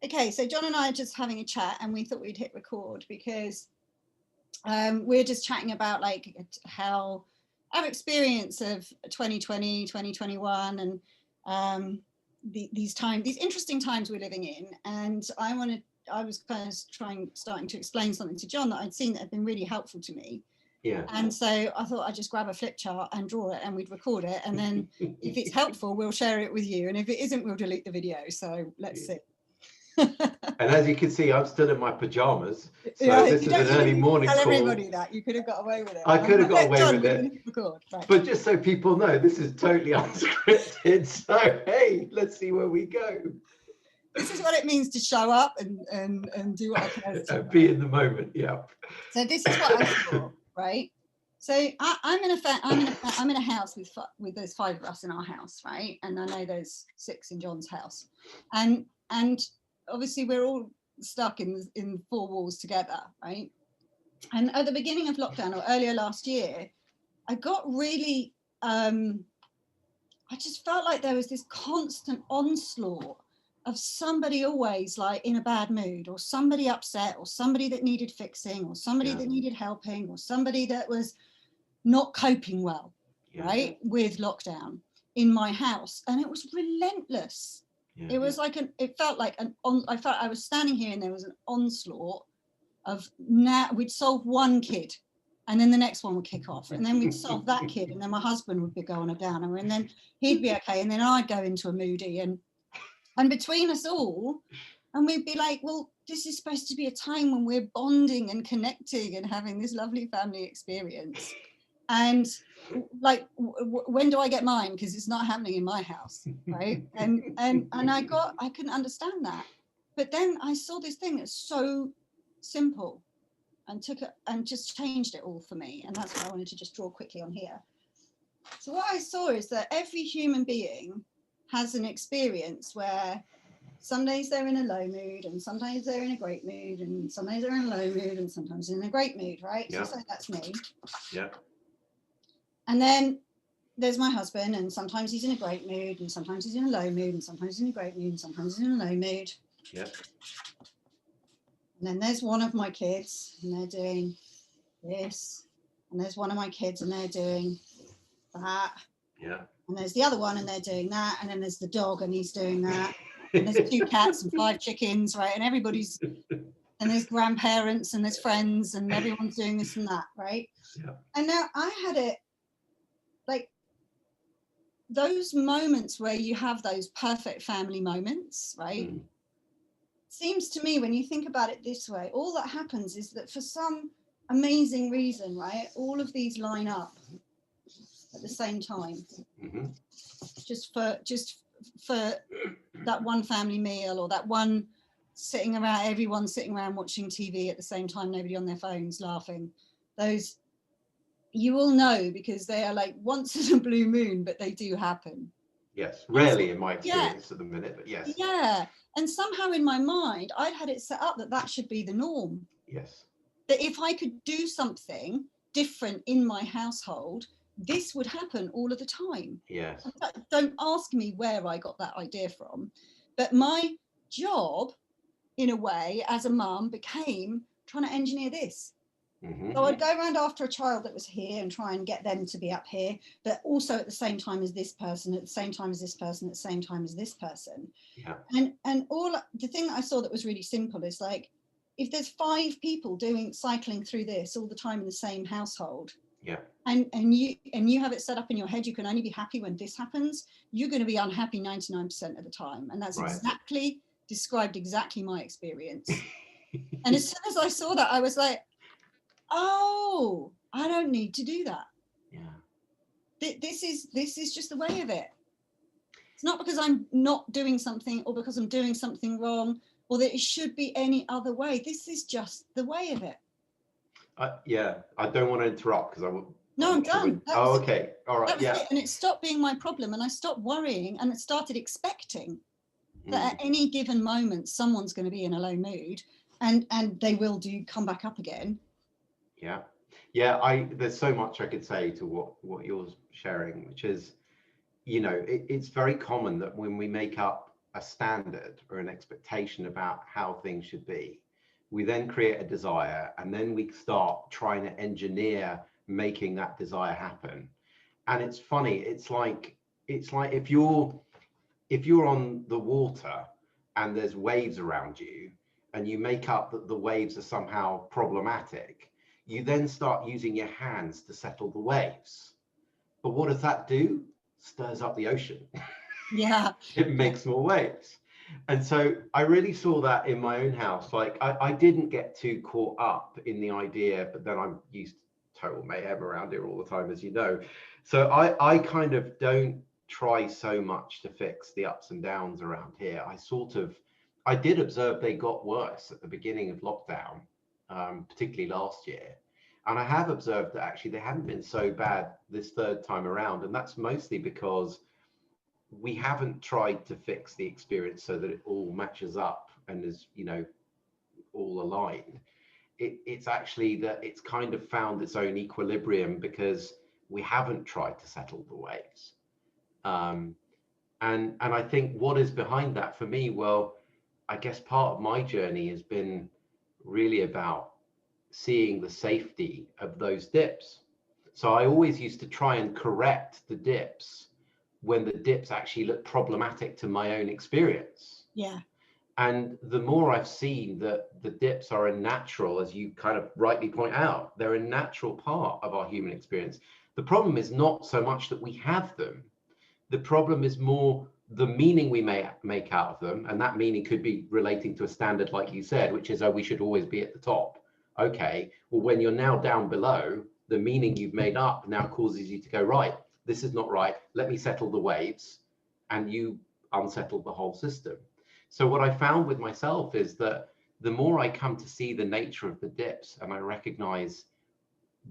Okay, so John and I are just having a chat, and we thought we'd hit record because we're just chatting about like how our experience of 2020, 2021, and these interesting times we're living in. And I was kind of starting to explain something to John that I'd seen that had been really helpful to me. Yeah. And so I thought I'd just grab a flip chart and draw it, and we'd record it, and then if it's helpful, we'll share it with you, and if it isn't, we'll delete the video. So let's see. And as you can see, I'm still in my pajamas, so yeah, this is an early morning tell call. Everybody that you could have got away with it. I could have got away with it. Right. But just so people know, this is totally unscripted. So hey, let's see where we go. This is what it means to show up and do what I can. Be in the moment. Yeah. So this is what I saw, right? So I'm in a house with there's 5 of us in our house, right? And I know there's 6 in John's house, and obviously we're all stuck in 4 walls together, right? And at the beginning of lockdown or earlier last year, I got really I just felt like there was this constant onslaught of somebody always like in a bad mood, or somebody upset, or somebody that needed fixing, or somebody that needed helping, or somebody that was not coping well, right, with lockdown in my house. And it was relentless. It was like it felt like I felt I was standing here and there was an onslaught of, now we'd solve one kid and then the next one would kick off, and then we'd solve that kid, and then my husband would go on a downer, and then he'd be okay, and then I'd go into a moody, and between us all, and we'd be like, well, this is supposed to be a time when we're bonding and connecting and having this lovely family experience. And like, when do I get mine? Because it's not happening in my house, right? And I couldn't understand that. But then I saw this thing that's so simple, and took it and just changed it all for me. And that's what I wanted to just draw quickly on here. So what I saw is that every human being has an experience where some days they're in a low mood, and sometimes they're in a great mood, and some days they're in a low mood, and sometimes in a great mood, right? Yeah. So that's me. Yeah. And then there's my husband, and sometimes he's in a great mood, and sometimes he's in a low mood, and sometimes he's in a great mood, and sometimes he's in a low mood. Yeah. And then there's one of my kids, and they're doing this. And there's one of my kids, and they're doing that. Yeah. And there's the other one, and they're doing that. And then there's the dog, and he's doing that. And there's 2 cats and 5 chickens, right? And everybody's, and there's grandparents, and there's friends, and everyone's doing this and that, right? Yeah. And now I had it, like, those moments where you have those perfect family moments, right? Seems to me, when you think about it this way, all that happens is that for some amazing reason, right, all of these line up at the same time. Just for that one family meal, or that one everyone sitting around watching TV at the same time, nobody on their phones laughing. Those, you all know, because they are like once in a blue moon, but they do happen. Yes, rarely in my experience at the minute, but yes. Yeah, and somehow in my mind, I'd had it set up that should be the norm. Yes. That if I could do something different in my household, this would happen all of the time. Yes. Don't ask me where I got that idea from, but my job, in a way, as a mum, became trying to engineer this. So I'd go around after a child that was here and try and get them to be up here, but also at the same time as this person, at the same time as this person, at the same time as this person. Yeah. And all the thing that I saw that was really simple is like, if there's 5 people cycling through this all the time in the same household, yeah, and you have it set up in your head, you can only be happy when this happens, you're going to be unhappy 99% of the time. And that's right. Described exactly my experience. And as soon as I saw that, I was like, oh, I don't need to do that. Yeah. This is just the way of it. It's not because I'm not doing something, or because I'm doing something wrong, or that it should be any other way. This is just the way of it. Yeah, I don't want to interrupt because I will. No, I'm done. Okay. All right. Yeah. And it stopped being my problem, and I stopped worrying, and I started expecting that at any given moment, someone's going to be in a low mood, and they will come back up again. Yeah. Yeah. There's so much I could say to what you're sharing, which is, it's very common that when we make up a standard or an expectation about how things should be. We then create a desire, and then we start trying to engineer making that desire happen. And it's funny, it's like if you're on the water and there's waves around you, and you make up that the waves are somehow problematic, you then start using your hands to settle the waves. But what does that do? Stirs up the ocean. Yeah. It makes more waves. And so I really saw that in my own house. Like I didn't get too caught up in the idea, but then I'm used to total mayhem around here all the time, as you know. So I kind of don't try so much to fix the ups and downs around here. I did observe they got worse at the beginning of lockdown, particularly last year. And I have observed that actually they haven't been so bad this third time around. And that's mostly because we haven't tried to fix the experience so that it all matches up and is, all aligned. It's actually that it's kind of found its own equilibrium because we haven't tried to settle the waves. And I think what is behind that for me, well, I guess part of my journey has been really about seeing the safety of those dips. So I always used to try and correct the dips when the dips actually look problematic to my own experience. Yeah. And the more I've seen that the dips are a natural, as you kind of rightly point out, they're a natural part of our human experience. The problem is not so much that we have them. The problem is more the meaning we may make out of them. And that meaning could be relating to a standard, like you said, which is, oh, we should always be at the top. Okay, well, when you're now down below, the meaning you've made up now causes you to go, right, this is not right. Let me settle the waves. And you unsettled the whole system. So what I found with myself is that the more I come to see the nature of the dips and I recognize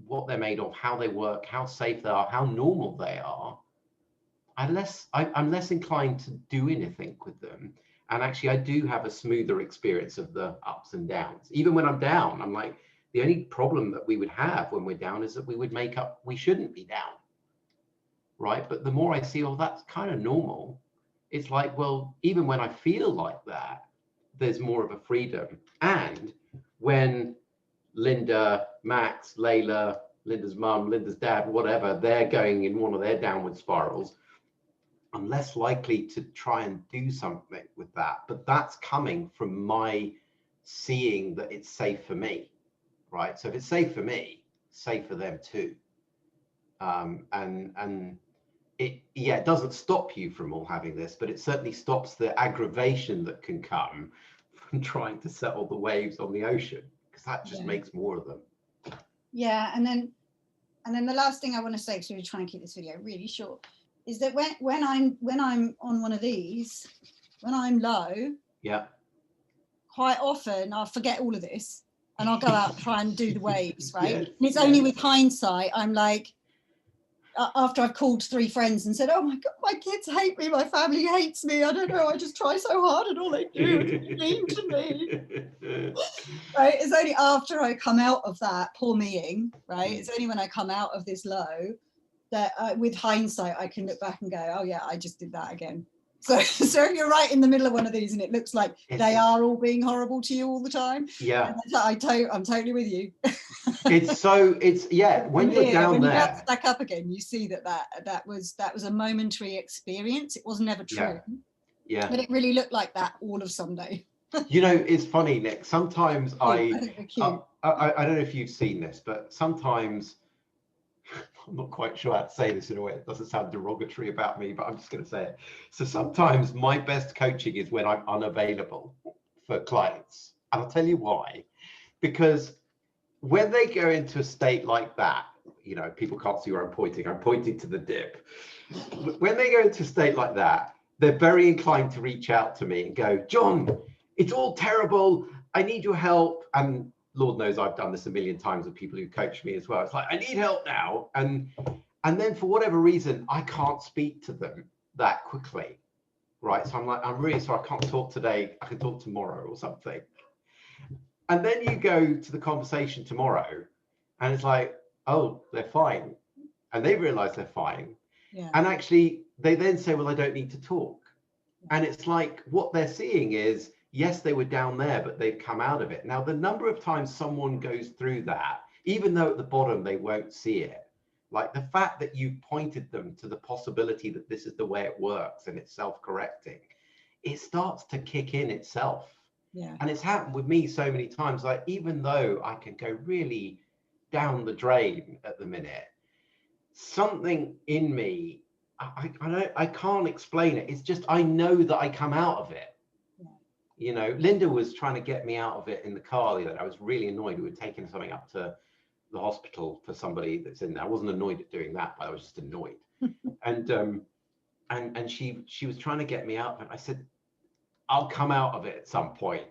what they're made of, how they work, how safe they are, how normal they are, I'm less inclined to do anything with them. And actually, I do have a smoother experience of the ups and downs. Even when I'm down, I'm like, the only problem that we would have when we're down is that we would make up, we shouldn't be down, right? But the more I see, oh, that's kind of normal. It's like, well, even when I feel like that, there's more of a freedom. And when Linda, Max, Layla, Linda's mum, Linda's dad, whatever, they're going in one of their downward spirals, I'm less likely to try and do something with that. But that's coming from my seeing that it's safe for me, right? So if it's safe for me, it's safe for them too. And it doesn't stop you from all having this, but it certainly stops the aggravation that can come from trying to settle the waves on the ocean, because that just makes more of them. Yeah, and then the last thing I want to say, because we're trying to keep this video really short, is that when I'm on one of these, when I'm low, quite often I'll forget all of this and I'll go out and try and do the waves, right? And it's only with hindsight I'm like, after I've called 3 friends and said, oh my God, my kids hate me, my family hates me, I don't know, I just try so hard and all they do is mean to me. Right? It's only after I come out of that, poor meing, right? It's only when I come out of this low that with hindsight, I can look back and go, oh yeah, I just did that again. So if you're right in the middle of one of these and it looks like they are all being horrible to you all the time, I'm totally with you. When you're down there, you back up again, you see that was a momentary experience. It was never true. Yeah. But it really looked like that all of Sunday. It's funny, Nick. Sometimes I don't know if you've seen this, but sometimes I'm not quite sure how to say this in a way that doesn't sound derogatory about me, but I'm just going to say it. So sometimes my best coaching is when I'm unavailable for clients. And I'll tell you why. Because when they go into a state like that, people can't see where I'm pointing to the dip. When they go into a state like that, they're very inclined to reach out to me and go, John, it's all terrible. I need your help. And Lord knows I've done this a million times with people who coach me as well. It's like, I need help now. And then for whatever reason, I can't speak to them that quickly, right? So I'm like, I'm really sorry, I can't talk today. I can talk tomorrow or something. And then you go to the conversation tomorrow and it's like, oh, they're fine. And they realize they're fine. Yeah. And actually, they then say, well, I don't need to talk. And it's like what they're seeing is, yes, they were down there, but they've come out of it. Now, the number of times someone goes through that, even though at the bottom they won't see it, like the fact that you pointed them to the possibility that this is the way it works and it's self-correcting, it starts to kick in itself. Yeah. And it's happened with me so many times, like even though I can go really down the drain at the minute, something in me, I can't explain it. It's just, I know that I come out of it. Yeah. You know, Linda was trying to get me out of it in the car. I was really annoyed. We were taking something up to the hospital for somebody that's in there. I wasn't annoyed at doing that, but I was just annoyed. And she was trying to get me out, and I said, I'll come out of it at some point.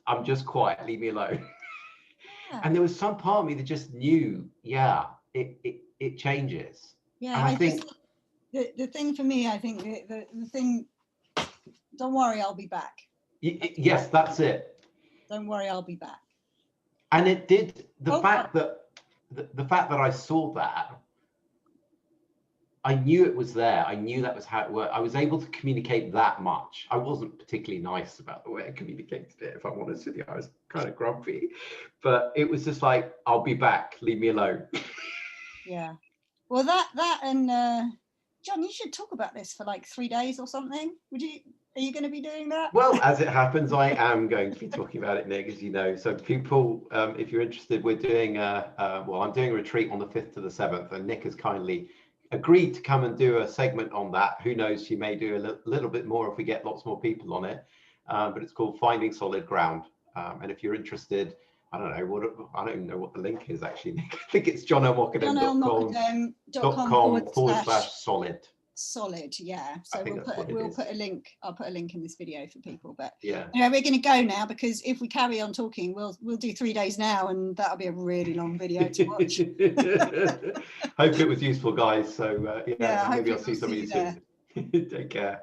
I'm just quiet, leave me alone. Yeah. And there was some part of me that just knew, yeah, it changes. Yeah, and I think the thing for me, I think the thing, don't worry, I'll be back. Yes, that's it. Don't worry, I'll be back. And it did, the fact that I saw that, I knew it was there. I knew that was how it worked. I was able to communicate that much. I wasn't particularly nice about the way I communicated it, if I'm honest with you. I was kind of grumpy, but it was just like, I'll be back, leave me alone. Yeah. Well, that and John, you should talk about this for like 3 days or something. Are you going to be doing that? Well, as it happens, I am going to be talking about it, Nick, as you know. So people, if you're interested, we're doing I'm doing a retreat on the 5th to the 7th, and Nick has kindly agreed to come and do a segment on that. Who knows, she may do a little bit more if we get lots more people on it. But it's called Finding Solid Ground. And if you're interested, I don't even know what the link is actually, Nick. I think it's johnlmocadam.com/solid. Solid, yeah. So I'll put a link in this video for people. But yeah, anyway, we're going to go now, because if we carry on talking, we'll do 3 days now, and that'll be a really long video to watch. Hope it was useful, guys. So yeah, maybe I'll see some of you soon. there. Take care.